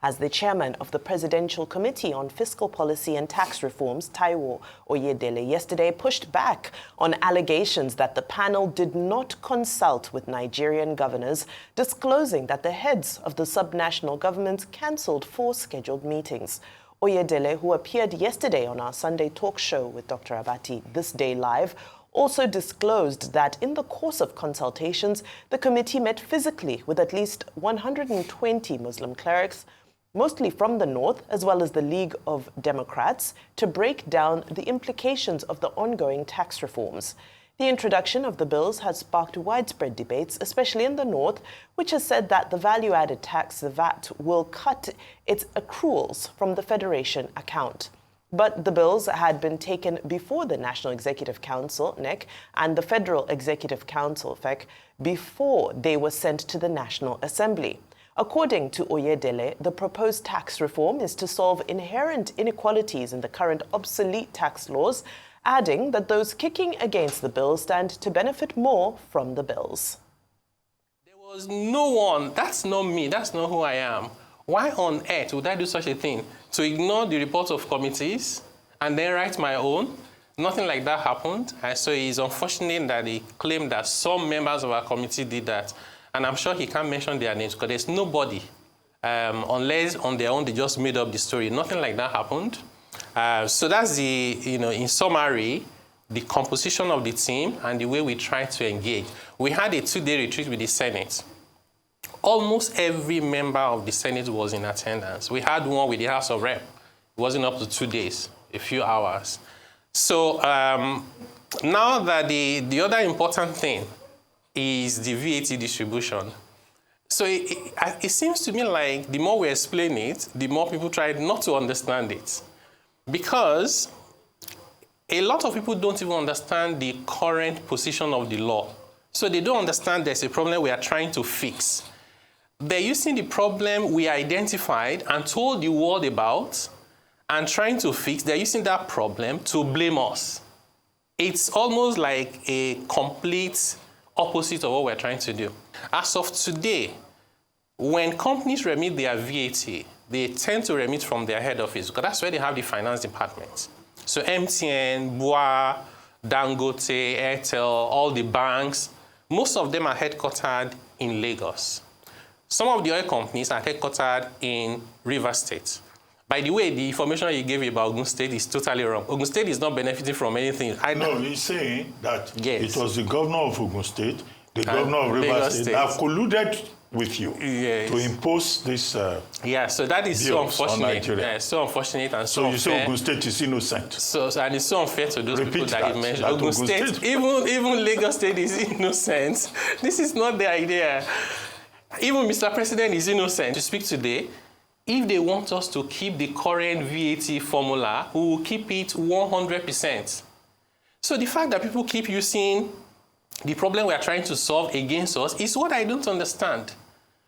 as the chairman of the Presidential Committee on Fiscal Policy and Tax Reforms, Taiwo Oyedele, yesterday pushed back on allegations that the panel did not consult with Nigerian governors, disclosing that the heads of the subnational governments cancelled 4 scheduled meetings. Oyedele, who appeared yesterday on our Sunday talk show with Dr. Abati, This Day Live, also disclosed that in the course of consultations, the committee met physically with at least 120 Muslim clerics, mostly from the north, as well as the League of Democrats, to break down the implications of the ongoing tax reforms. The introduction of the bills has sparked widespread debates, especially in the north, which has said that the value-added tax, the VAT, will cut its accruals from the Federation account. But the bills had been taken before the National Executive Council, NEC, and the Federal Executive Council, FEC, before they were sent to the National Assembly. According to Oyedele, the proposed tax reform is to solve inherent inequalities in the current obsolete tax laws, adding that those kicking against the bill stand to benefit more from the bills. There was no one, that's not me, that's not who I am. Why on earth would I do such a thing? To ignore the reports of committees and then write my own? Nothing like that happened. And so it's unfortunate that he claimed that some members of our committee did that. And I'm sure he can't mention their names because there's nobody, unless on their own they just made up the story. Nothing like that happened. So that's the, in summary, the composition of the team and the way we try to engage. We had a 2-day retreat with the Senate. Almost every member of the Senate was in attendance. We had one with the House of Rep. It wasn't up to 2 days, a few hours. So now that the other important thing is the VAT distribution. So it seems to me like the more we explain it, the more people try not to understand it. Because a lot of people don't even understand the current position of the law. So they don't understand there's a problem we are trying to fix. They're using the problem we identified and told the world about and trying to fix, they're using that problem to blame us. It's almost like a complete opposite of what we're trying to do. As of today, when companies remit their VAT, they tend to remit from their head office because that's where they have the finance department. So MTN, BUA, Dangote, Airtel, all the banks, most of them are headquartered in Lagos. Some of the oil companies are headquartered in Rivers State. By the way, the information you gave about Ogun State is totally wrong. Ogun State is not benefiting from anything. No, he's saying that yes. It was the governor of Ogun State, the governor of Rivers State that colluded with you yes. to impose this yeah, so that is so unfortunate. Yeah, so unfortunate and so unfair. So you say Ogun State is innocent. And it's so unfair to those people that you mentioned. Ogun State, even Lagos State is innocent. This is not the idea. Even Mr. President is innocent. To speak today, if they want us to keep the current VAT formula, we will keep it 100%. So the fact that people keep using the problem we are trying to solve against us is what I don't understand.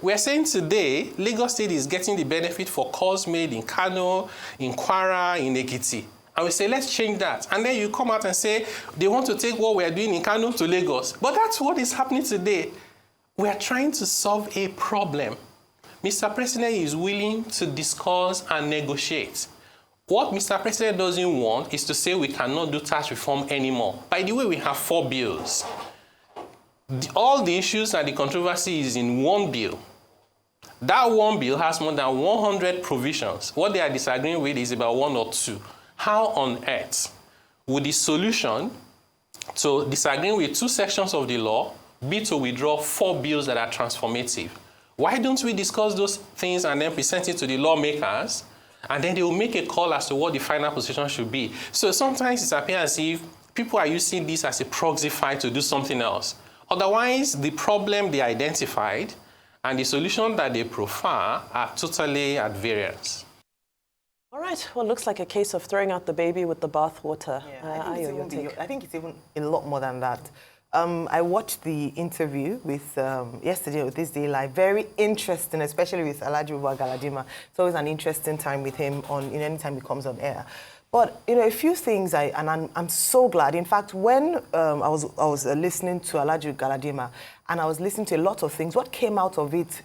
We are saying today, Lagos State is getting the benefit for calls made in Kano, in Kwara, in Ekiti. And we say, let's change that. And then you come out and say, they want to take what we are doing in Kano to Lagos. But that's what is happening today. We are trying to solve a problem. Mr. President is willing to discuss and negotiate. What Mr. President doesn't want is to say we cannot do tax reform anymore. By the way, we have 4 bills. All the issues and the controversy is in one bill. That one bill has more than 100 provisions. What they are disagreeing with is about 1 or 2. How on earth would the solution to disagreeing with 2 sections of the law be to withdraw 4 bills that are transformative? Why don't we discuss those things and then present it to the lawmakers, and then they will make a call as to what the final position should be? So sometimes it appears as if people are using this as a proxy fight to do something else. Otherwise, the problem they identified and the solution that they prefer are totally at variance. All right. Well, it looks like a case of throwing out the baby with the bathwater. Yeah, I think it's even a lot more than that. I watched the interview with yesterday with This Day Live. Very interesting, especially with Alhaji Galadima. It's always an interesting time with him any time he comes on air. But a few things, I'm so glad. In fact, when I was listening to Alhaji Galadima and I was listening to a lot of things, what came out of it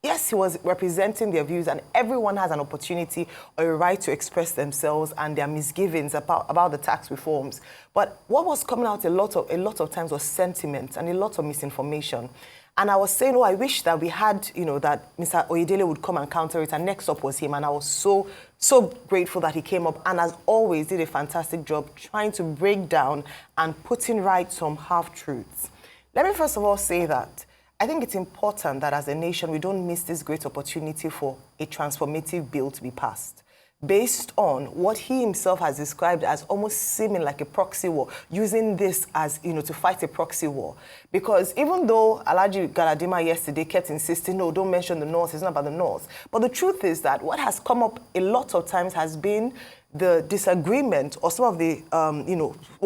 yes, he was representing their views, and everyone has an opportunity or a right to express themselves and their misgivings about the tax reforms. But what was coming out a lot of times was sentiment and a lot of misinformation. And I was saying, I wish that we had, that Mr. Oyedele would come and counter it, and next up was him. And I was so grateful that he came up and, as always, did a fantastic job trying to break down and putting right some half-truths. Let me first of all say that I think it's important that as a nation, we don't miss this great opportunity for a transformative bill to be passed, based on what he himself has described as almost seeming like a proxy war, using this as, to fight a proxy war. Because even though Alhaji Galadima yesterday kept insisting, no, don't mention the North, it's not about the North. But the truth is that what has come up a lot of times has been the disagreement or some of the,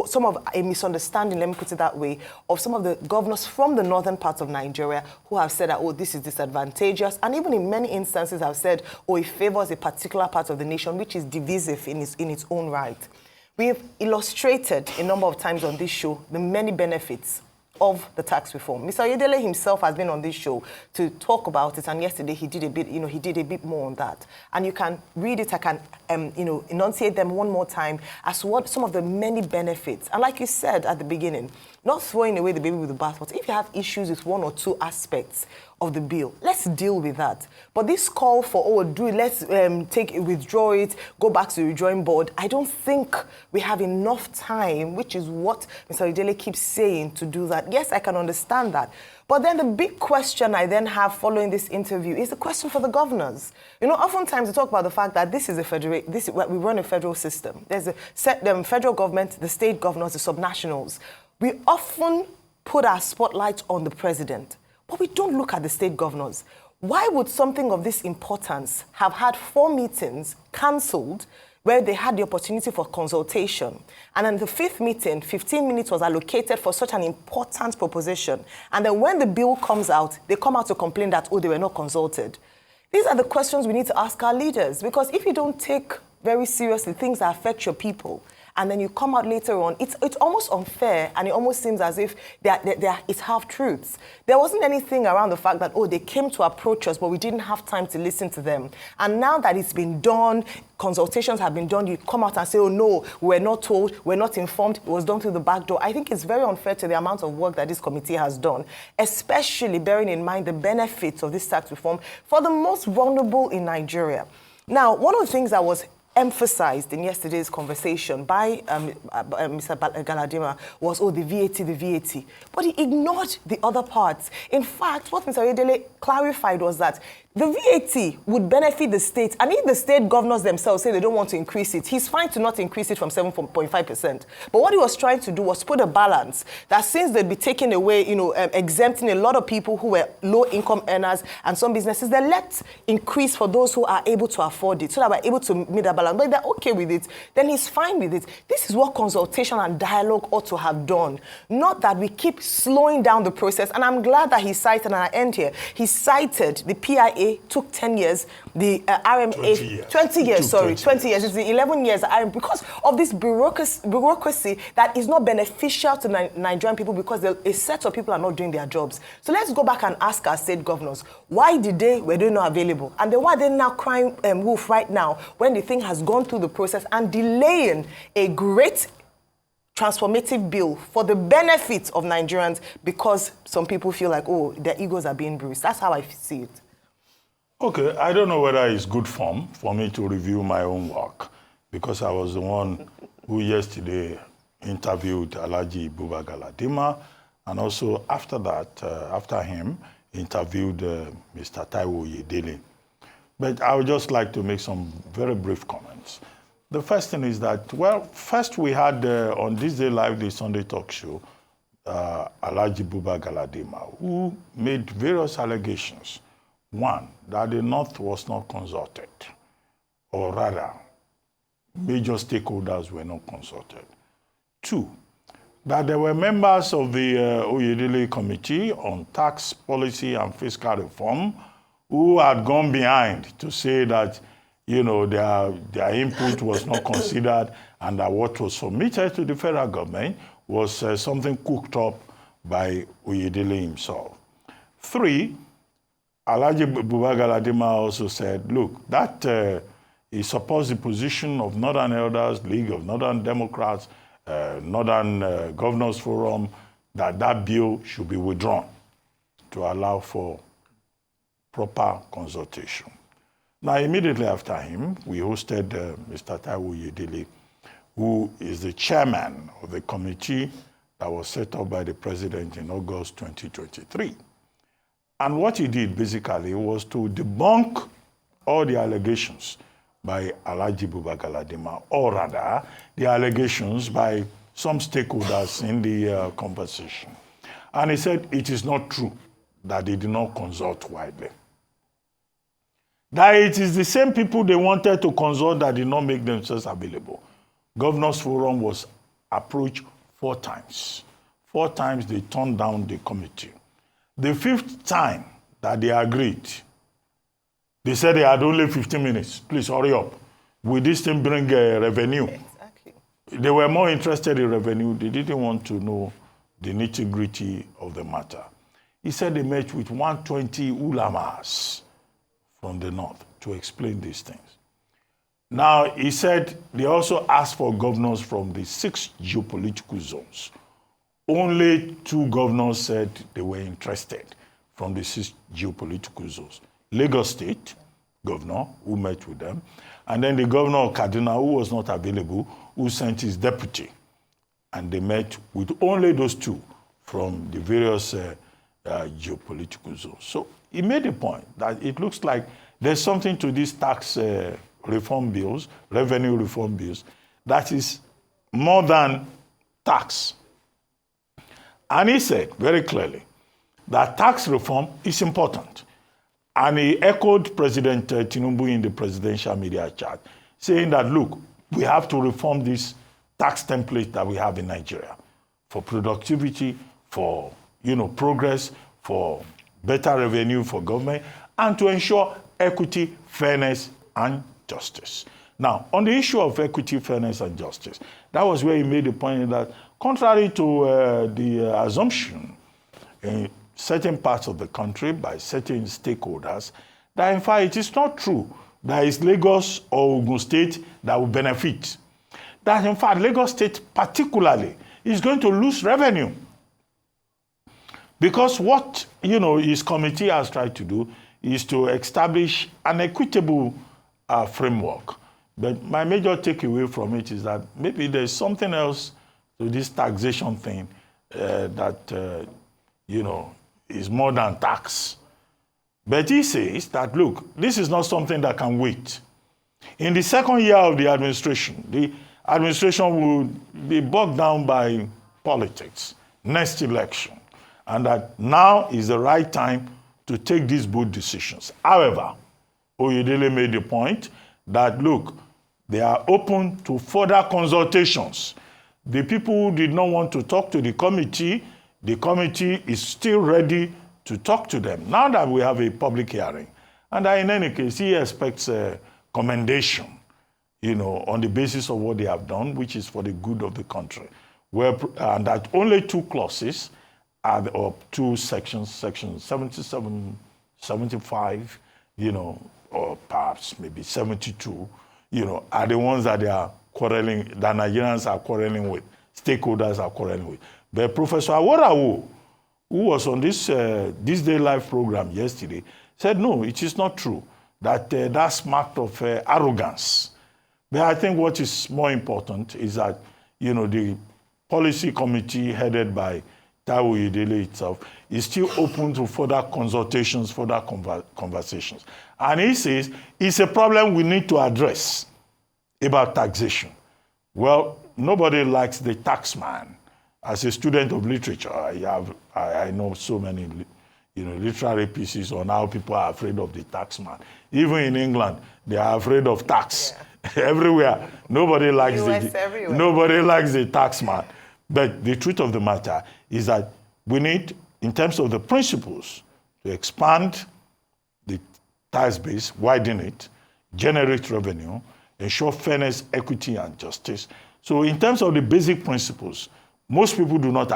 some of a misunderstanding, let me put it that way, of some of the governors from the northern parts of Nigeria who have said that, this is disadvantageous, and even in many instances have said, it favors a particular part of the nation, which is divisive in its own right. We have illustrated a number of times on this show the many benefits of the tax reform. Mr. Oyedele himself has been on this show to talk about it, and yesterday he did a bit more on that. And you can read it. I can, enunciate them one more time as to what some of the many benefits. And like you said at the beginning, not throwing away the baby with the bathwater. If you have issues with one or two aspects of the bill, let's deal with that. But this call for, let's withdraw it, go back to the drawing board, I don't think we have enough time, which is what Mr. Oyedele keeps saying, to do that. Yes, I can understand that. But then the big question I then have following this interview is the question for the governors. Oftentimes we talk about the fact that we run a federal system. There's a federal government, the state governors, the subnationals. We often put our spotlight on the president, but we don't look at the state governors. Why would something of this importance have had 4 meetings cancelled where they had the opportunity for consultation? And then the 5th meeting, 15 minutes was allocated for such an important proposition. And then when the bill comes out, they come out to complain that, they were not consulted. These are the questions we need to ask our leaders, because if you don't take very seriously things that affect your people, and then you come out later on, it's almost unfair, and it almost seems as if it's half-truths. There wasn't anything around the fact that, they came to approach us, but we didn't have time to listen to them. And now that it's been done, consultations have been done, you come out and say, no, we're not told, we're not informed, it was done through the back door. I think it's very unfair to the amount of work that this committee has done, especially bearing in mind the benefits of this tax reform for the most vulnerable in Nigeria. Now, one of the things that was emphasized in yesterday's conversation by Mr. Galadima was, the VAT. But he ignored the other parts. In fact, what Mr. Oyedele clarified was that the VAT would benefit the state, and if the state governors themselves say they don't want to increase it, he's fine to not increase it from 7.5%. But what he was trying to do was put a balance that since they'd be taking away, exempting a lot of people who were low-income earners and some businesses, then let's increase for those who are able to afford it, so that we're able to meet that balance. But if they're okay with it, then he's fine with it. This is what consultation and dialogue ought to have done, not that we keep slowing down the process. And I'm glad that he cited, and I end here, he cited the PIA took 10 years, the RMA 20 years. 20 years. It's the 11 years because of this bureaucracy that is not beneficial to Nigerian people, because a set of people are not doing their jobs. So let's go back and ask our state governors, why were they not available? And then why are they now crying wolf right now when the thing has gone through the process and delaying a great transformative bill for the benefit of Nigerians, because some people feel like, their egos are being bruised? That's how I see it. Okay, I don't know whether it's good form for me to review my own work, because I was the one who yesterday interviewed Alhaji Buba Galadima, and also after that, after him, interviewed Mr. Taiwo Oyedele. But I would just like to make some very brief comments. The first thing is that, first we had on This Day Live, the Sunday talk show, Alhaji Buba Galadima, who made various allegations. One, that the North was not consulted, or rather, major stakeholders were not consulted. Two, that there were members of the Oyedele Committee on Tax Policy and Fiscal Reform who had gone behind to say that, their input was not considered, and that what was submitted to the federal government was something cooked up by Oyedele himself. Three, Alhaji Buba Galadima also said, look, that he supports the position of Northern Elders, League of Northern Democrats, Northern Governors Forum, that that bill should be withdrawn to allow for proper consultation. Now, immediately after him, we hosted Mr. Taiwo Oyedele, who is the chairman of the committee that was set up by the president in August 2023. And what he did basically was to debunk all the allegations by Alhaji Buba Galadima, or rather, the allegations by some stakeholders in the conversation. And he said it is not true that they did not consult widely. That it is the same people they wanted to consult that did not make themselves available. Governors Forum was approached 4 times. 4 times they turned down the committee. The 5th time that they agreed, they said they had only 15 minutes. Please hurry up. Will this thing bring revenue? Exactly. They were more interested in revenue. They didn't want to know the nitty-gritty of the matter. He said they met with 120 ulamas from the north to explain these things. Now, he said they also asked for governors from the 6 geopolitical zones. Only 2 governors said they were interested from the 6 geopolitical zones. Lagos State governor, who met with them, and then the governor of Kaduna, who was not available, who sent his deputy. And they met with only those 2 from the various geopolitical zones. So he made a point that it looks like there's something to these tax reform bills, revenue reform bills, that is more than tax. And he said very clearly that tax reform is important. And he echoed President Tinubu in the presidential media chat, saying that, look, we have to reform this tax template that we have in Nigeria for productivity, for progress, for better revenue for government, and to ensure equity, fairness, and justice. Now, on the issue of equity, fairness, and justice, that was where he made the point that, contrary to the assumption in certain parts of the country by certain stakeholders, that in fact it is not true that it's Lagos or Ogun State that will benefit. That in fact Lagos State particularly is going to lose revenue. Because what his committee has tried to do is to establish an equitable framework. But my major takeaway from it is that maybe there's something else to this taxation thing that is more than tax. But he says that, look, this is not something that can wait. In the 2nd year of the administration will be bogged down by politics, next election, and that now is the right time to take these bold decisions. However, Oyedele made the point that, look, they are open to further consultations. The people who did not want to talk to the committee is still ready to talk to them now that we have a public hearing. And in any case, he expects a commendation, on the basis of what they have done, which is for the good of the country. And that only 2 clauses or 2 sections, section 77, 75, or perhaps maybe 72, are the ones that they are quarreling, that Nigerians are quarreling with, stakeholders are quarreling with. But Professor Aworawo, who was on this Day Live program yesterday, said, no, it is not true, that that's marked of arrogance. But I think what is more important is that, the policy committee headed by Taiwo Oyedele itself is still open to further consultations, further conversations. And he says it's a problem we need to address about taxation. Well, nobody likes the taxman. As a student of literature, I know so many literary pieces on how people are afraid of the taxman. Even in England, they are afraid of tax. Yeah. Everywhere. Nobody likes the taxman. But the truth of the matter is that we need, in terms of the principles, to expand the tax base, widen it, generate revenue, ensure fairness, equity, and justice. So in terms of the basic principles, most people do not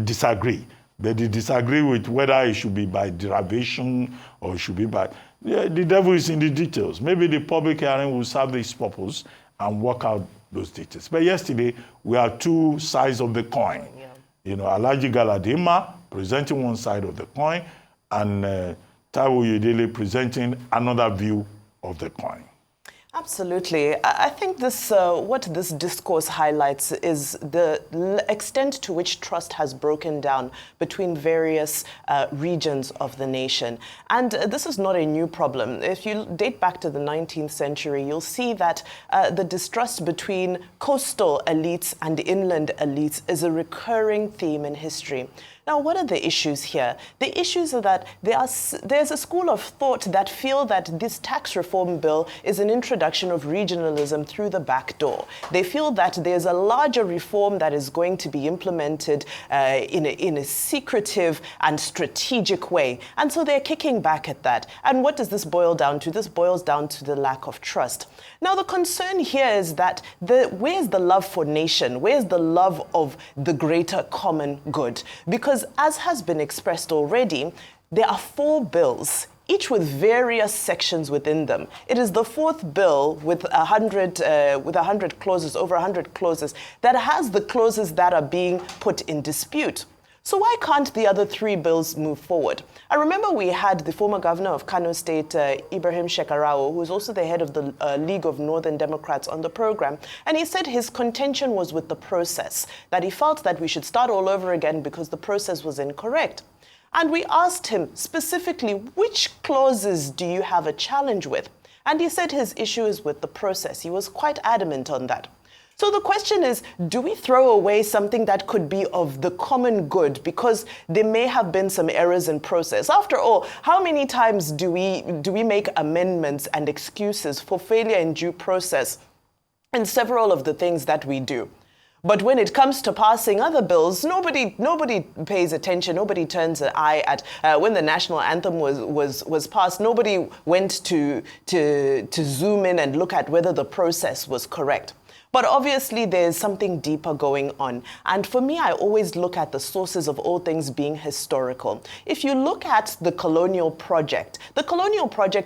disagree. but they disagree with whether it should be by derivation or it should be by... Yeah, the devil is in the details. Maybe the public hearing will serve this purpose and work out those details. But yesterday, we had two sides of the coin. Yeah. You know, Alhaji Galadima presenting one side of the coin and Taiwo Oyedele presenting another view of the coin. Absolutely. I think this, what this discourse highlights is the extent to which trust has broken down between various regions of the nation. And this is not a new problem. If you date back to the 19th century, you'll see that the distrust between coastal elites and inland elites is a recurring theme in history. Now, what are the issues here? The issues are that there's a school of thought that feel that this tax reform bill is an introduction of regionalism through the back door. They feel that there's a larger reform that is going to be implemented in a secretive and strategic way. And so they're kicking back at that. And what does this boil down to? This boils down to the lack of trust. Now, the concern here is that where's the love for nation? Where's the love of the greater common good? Because as has been expressed already, there are 4 bills, each with various sections within them. It is the 4th bill with 100 clauses, over 100 clauses, that has the clauses that are being put in dispute. So why can't the other 3 bills move forward? I remember we had the former governor of Kano State, Ibrahim Shekarau, who is also the head of the League of Northern Democrats on the program, and he said his contention was with the process, that he felt that we should start all over again because the process was incorrect. And we asked him specifically, which clauses do you have a challenge with? And he said his issue is with the process. He was quite adamant on that. So the question is, do we throw away something that could be of the common good because there may have been some errors in process? After all, how many times do we make amendments and excuses for failure in due process in several of the things that we do? But when it comes to passing other bills, nobody pays attention. Nobody turns an eye at when the national anthem was passed. Nobody went to zoom in and look at whether the process was correct. But obviously, there's something deeper going on. And for me, I always look at the sources of all things being historical. If you look at the colonial project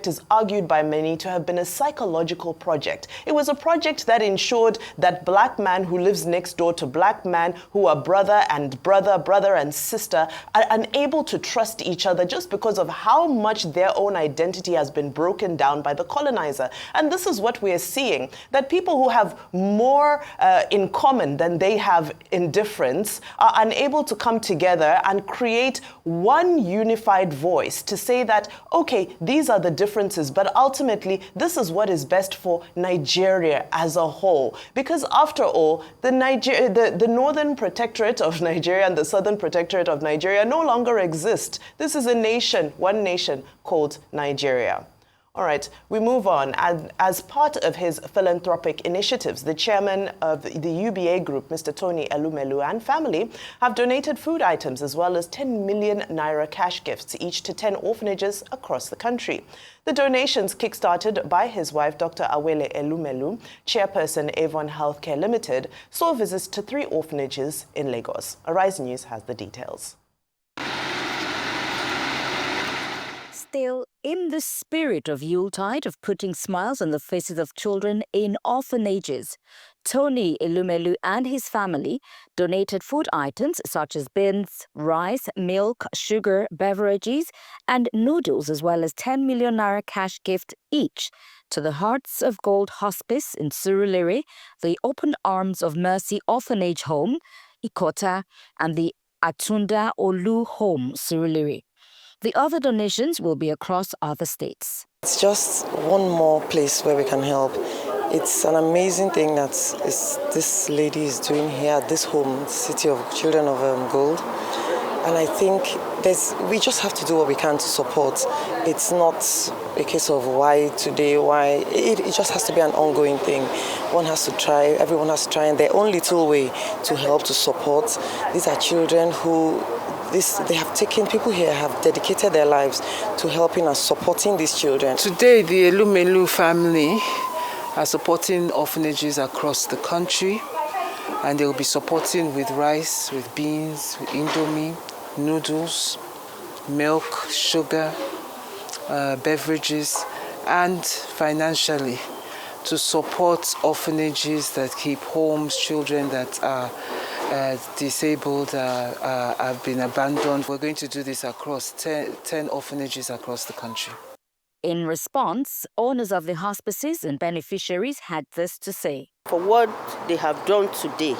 is argued by many to have been a psychological project. It was a project that ensured that black man who lives next door to black man who are brother and sister are unable to trust each other just because of how much their own identity has been broken down by the colonizer. And this is what we are seeing, that people who have more in common than they have in difference are unable to come together and create one unified voice to say that, okay, these are the differences, but ultimately this is what is best for Nigeria as a whole. Because after all, the Northern Protectorate of Nigeria and the Southern Protectorate of Nigeria no longer exist. This is a nation, one nation called Nigeria. All right, we move on. And as part of his philanthropic initiatives, the chairman of the UBA group, Mr. Tony Elumelu, and family have donated food items as well as 10 million naira cash gifts, each to 10 orphanages across the country. The donations, kick-started by his wife, Dr. Oyedele Elumelu, chairperson Avon Healthcare Limited, saw visits to 3 orphanages in Lagos. Arise News has the details. Still, in the spirit of Yuletide of putting smiles on the faces of children in orphanages, Tony Elumelu and his family donated food items such as beans, rice, milk, sugar, beverages, and noodles, as well as 10 million naira cash gift each to the Hearts of Gold Hospice in Surulere, the Open Arms of Mercy Orphanage Home, Ikota, and the Atunda Olu Home, Surulere. The other donations will be across other states. It's just one more place where we can help. It's an amazing thing that this lady is doing here at this home, City of Children of Gold. And I think we just have to do what we can to support. It's not a case of why today, why. It just has to be an ongoing thing. One has to try, everyone has to try in their own little way to help, to support. These are children who people here have dedicated their lives to helping and supporting these children. Today, the Elumelu family are supporting orphanages across the country, and they will be supporting with rice, with beans, with indomie, noodles, milk, sugar, beverages, and financially to support orphanages that keep homes, children that are disabled, have been abandoned. We're going to do this across 10 orphanages across the country. In response, owners of the hospices and beneficiaries had this to say. For what they have done today,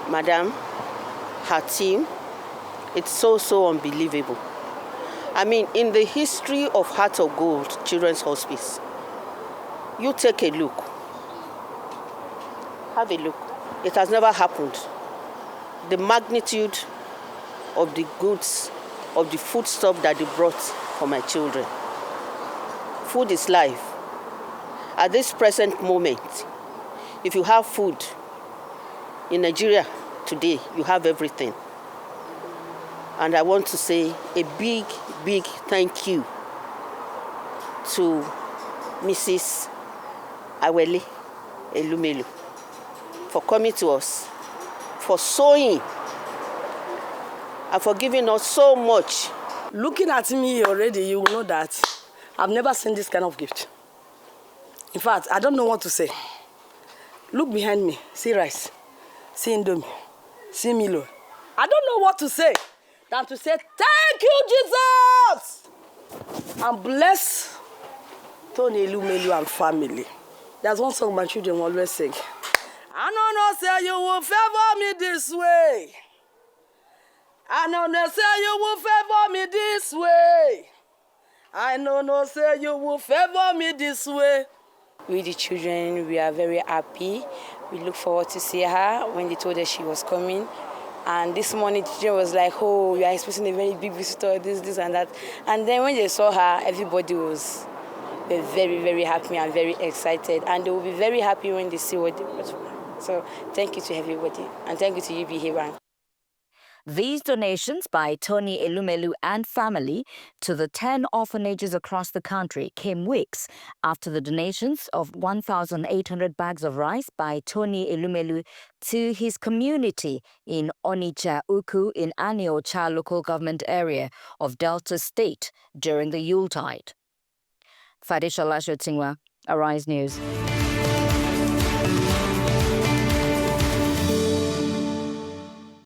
Madam, her team, it's so unbelievable. I mean, in the history of Heart of Gold Children's Hospice, you take a look. Have a look. It has never happened. The magnitude of the goods, of the foodstuff that they brought for my children. Food is life. At this present moment, if you have food in Nigeria today, you have everything. And I want to say a big thank you to Mrs. Oyedele Elumelu for coming to us, for sewing, and for giving us so much. Looking at me already, you will know that I've never seen this kind of gift. In fact, I don't know what to say. Look behind me, see rice, see indomie, see Milo. I don't know what to say than to say, thank you, Jesus! And bless Tony Elumelu and family. There's one song my children always sing. I don't know, say you will favor me this way. I don't know, say you will favor me this way. I don't know, say you will favor me this way. We, the children, we are very happy. We look forward to see her when they told us she was coming. And this morning, the children was like, oh, you are expecting a very big visitor, this and that. And then when they saw her, everybody was very happy and very excited. And they will be very happy when they see what they brought for her. So thank you to everybody. And thank you to UB Hiran. These donations by Tony Elumelu and family to the 10 orphanages across the country came weeks after the donations of 1,800 bags of rice by Tony Elumelu to his community in Onitsha Ukwu in Aniocha local government area of Delta State during the Yuletide. Fadisha Lashotingwa, Arise News.